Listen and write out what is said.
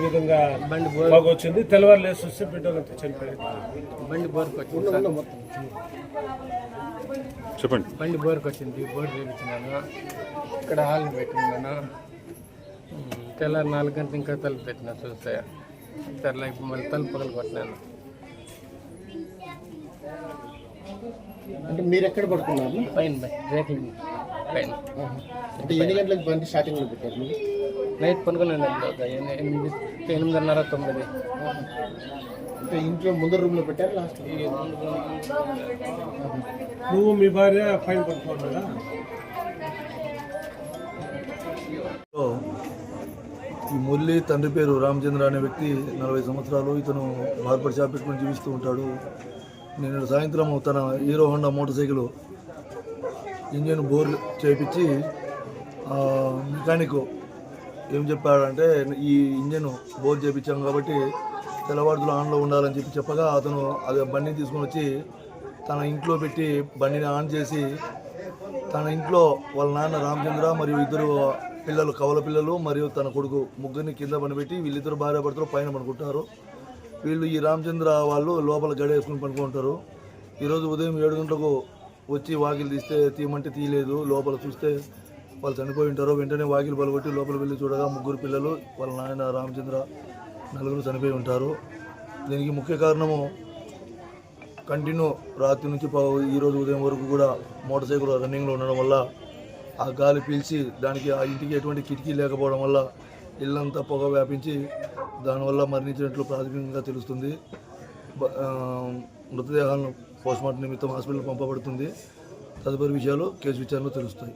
విధంగా బాగా వచ్చింది. తెల్లవారు లేసి వస్తే బిడ్డలంతా చనిపోయింది. బండి బోర్కి వచ్చింది. చెప్పండి. బండి బోర్కి వచ్చింది. బోర్ చేయించినాను. ఇక్కడ హాల్ పెట్టినాను. తెల్లారి 4 గంటలు ఇంకా తలుపు పెట్టినా చూస్తే తెల్ల మళ్ళీ తలుపు పగలు కొట్టినాను. అంటే మీరు ఎక్కడ పడుకున్నారు? పైన రేకులు పైన. అంటే ఎన్ని గంటలకు బండి స్టార్టింగ్లో పెట్టారు మీరు? నైట్ పనుకున్నాను. 8:30, 9. అంటే ఇంట్లో ముందర రూమ్లో పెట్టారు లాస్ట్? నువ్వు మీ భార్య పైన పడుకోవాలా? ఈ మురళి తండ్రి పేరు రామచంద్ర అనే వ్యక్తి 40 సంవత్సరాలు. ఇతను మార్పడి షాప్ పెట్టుకుని జీవిస్తూ ఉంటాడు. నేను సాయంత్రం తన hero Honda motor cycle engine bore చేయించి మెకానిక్ ఏం చెప్పాడంటే ఈ ఇంజన్ బోర్ చేయించాం కాబట్టి తెల్లవారులు ఆన్లో ఉండాలని చెప్పగా అతను అది బండిని తీసుకొని వచ్చి తన ఇంట్లో పెట్టి బండిని ఆన్ చేసి తన ఇంట్లో వాళ్ళ నాన్న రామచంద్ర మరియు 2 పిల్లలు, కవల పిల్లలు మరియు తన కొడుకు ముగ్గురిని కింద పనిపెట్టి వీళ్ళిద్దరు భార్యాభర్తలు పైన పనుకుంటారు. వీళ్ళు ఈ రామచంద్ర వాళ్ళు లోపల గడేసుకుని పనుకుంటారు. ఈరోజు ఉదయం 7 గంటలకు వచ్చి వాకిలు తీస్తే తీయమంటే తీయలేదు. లోపల చూస్తే వాళ్ళు చనిపోయి ఉంటారు. వెంటనే వాకిలు పలగొట్టి లోపల వెళ్ళి చూడగా 3 పిల్లలు, వాళ్ళ నాయన రామచంద్ర 4 చనిపోయి ఉంటారు. దీనికి ముఖ్య కారణము కంటిన్యూ రాత్రి నుంచి ఈరోజు ఉదయం వరకు కూడా మోటార్ సైకిల్ రన్నింగ్లో ఉండడం వల్ల ఆ గాలి పీల్చి దానికి ఆ ఇంటికి ఎటువంటి కిటికీ లేకపోవడం వల్ల ఇల్లంతా పొగ వ్యాపించి దానివల్ల మరణించినట్లు ప్రాథమికంగా తెలుస్తుంది. మృతదేహాలను పోస్ట్మార్టం నిమిత్తం హాస్పిటల్ పంపబడుతుంది. తదుపరి విషయాలు కేసు విచారణలో తెలుస్తాయి.